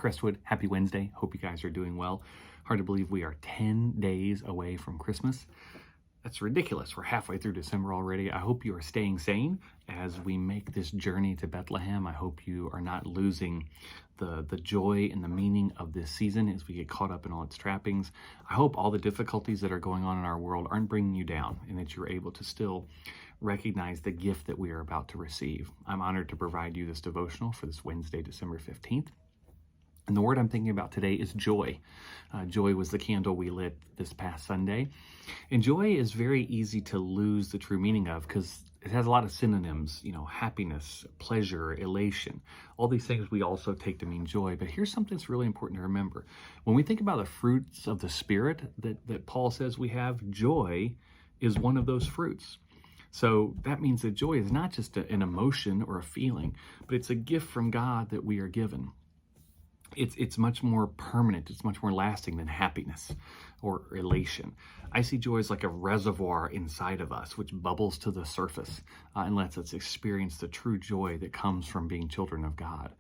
Crestwood, happy Wednesday. Hope you guys are doing well. Hard to believe we are 10 days away from Christmas. That's ridiculous. We're halfway through December already. I hope you are staying sane as we make this journey to Bethlehem. I hope you are not losing the joy and the meaning of this season as we get caught up in all its trappings. I hope all the difficulties that are going on in our world aren't bringing you down and that you're able to still recognize the gift that we are about to receive. I'm honored to provide you this devotional for this Wednesday, December 15th. And the word I'm thinking about today is joy. Joy was the candle we lit this past Sunday. And joy is very easy to lose the true meaning of because it has a lot of synonyms, happiness, pleasure, elation, all these things we also take to mean joy. But here's something that's really important to remember. When we think about the fruits of the Spirit that Paul says we have, joy is one of those fruits. So that means that joy is not just an emotion or a feeling, but it's a gift from God that we are given. It's much more permanent, it's much more lasting than happiness or elation. I see joy as like a reservoir inside of us, which bubbles to the surface and lets us experience the true joy that comes from being children of God.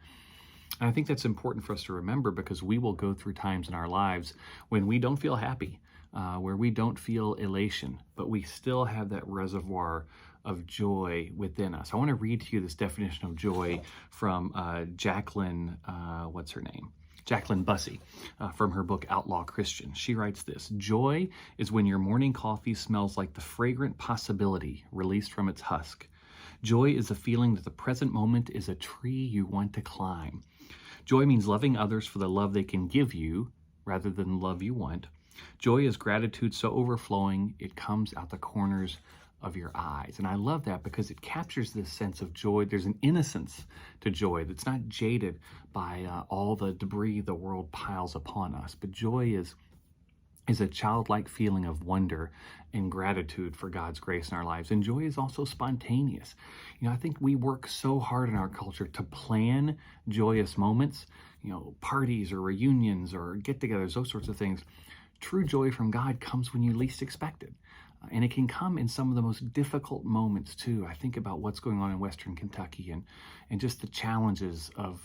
And I think that's important for us to remember because we will go through times in our lives when we don't feel happy, where we don't feel elation, but we still have that reservoir of joy within us. I want to read to you this definition of joy from Jacqueline Bussey from her book Outlaw Christian. She writes this: joy is when your morning coffee smells like the fragrant possibility released from its husk. Joy is a feeling that the present moment is a tree you want to climb. Joy means loving others for the love they can give you rather than the love you want. Joy is gratitude so overflowing it comes out the corners of your eyes. And I love that because it captures this sense of joy. There's an innocence to joy that's not jaded by all the debris the world piles upon us. But joy is a childlike feeling of wonder and gratitude for God's grace in our lives. And joy is also spontaneous. I think we work so hard in our culture to plan joyous moments, parties or reunions or get-togethers, those sorts of things. True joy from God comes when you least expect it. And it can come in some of the most difficult moments too. I think about what's going on in Western Kentucky and just the challenges of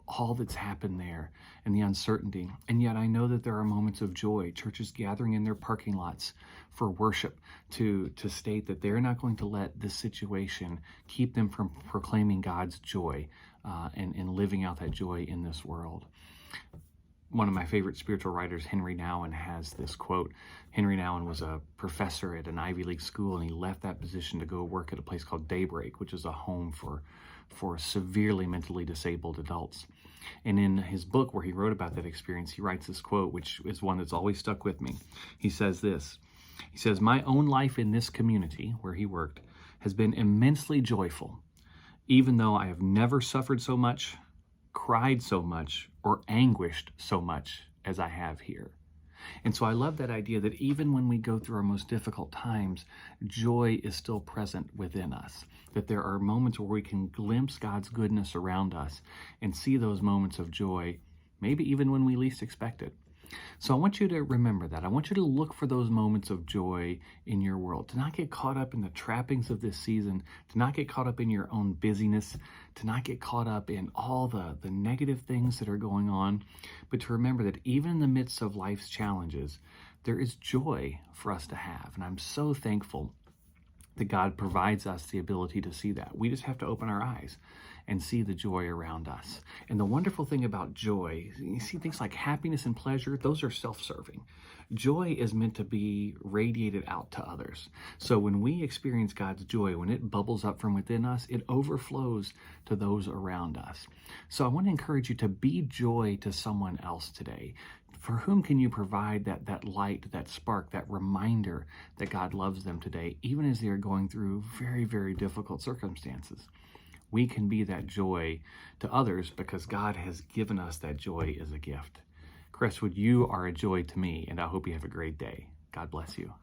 all that's happened there and the uncertainty. And yet I know that there are moments of joy, churches gathering in their parking lots for worship to state that they're not going to let this situation keep them from proclaiming God's joy and living out that joy in this world. One of my favorite spiritual writers, Henry Nouwen, has this quote. Henry Nouwen was a professor at an Ivy League school, and he left that position to go work at a place called Daybreak, which is a home for severely mentally disabled adults. And in his book where he wrote about that experience, he writes this quote, which is one that's always stuck with me. He says this. He says, "My own life in this community where he worked has been immensely joyful, even though I have never suffered so much, cried so much, or anguished so much as I have here." And so I love that idea that even when we go through our most difficult times, joy is still present within us. That there are moments where we can glimpse God's goodness around us and see those moments of joy, maybe even when we least expect it. So I want you to remember that. I want you to look for those moments of joy in your world, to not get caught up in the trappings of this season, to not get caught up in your own busyness, to not get caught up in all the negative things that are going on, but to remember that even in the midst of life's challenges, there is joy for us to have. And I'm so thankful that God provides us the ability to see that. We just have to open our eyes and see the joy around us. And the wonderful thing about joy, you see things like happiness and pleasure, those are self-serving. Joy is meant to be radiated out to others. So when we experience God's joy, when it bubbles up from within us, it overflows to those around us. So I want to encourage you to be joy to someone else today. For whom can you provide that light, that spark, that reminder that God loves them today, even as they are going through very, very difficult circumstances? We can be that joy to others because God has given us that joy as a gift. Crestwood, you are a joy to me, and I hope you have a great day. God bless you.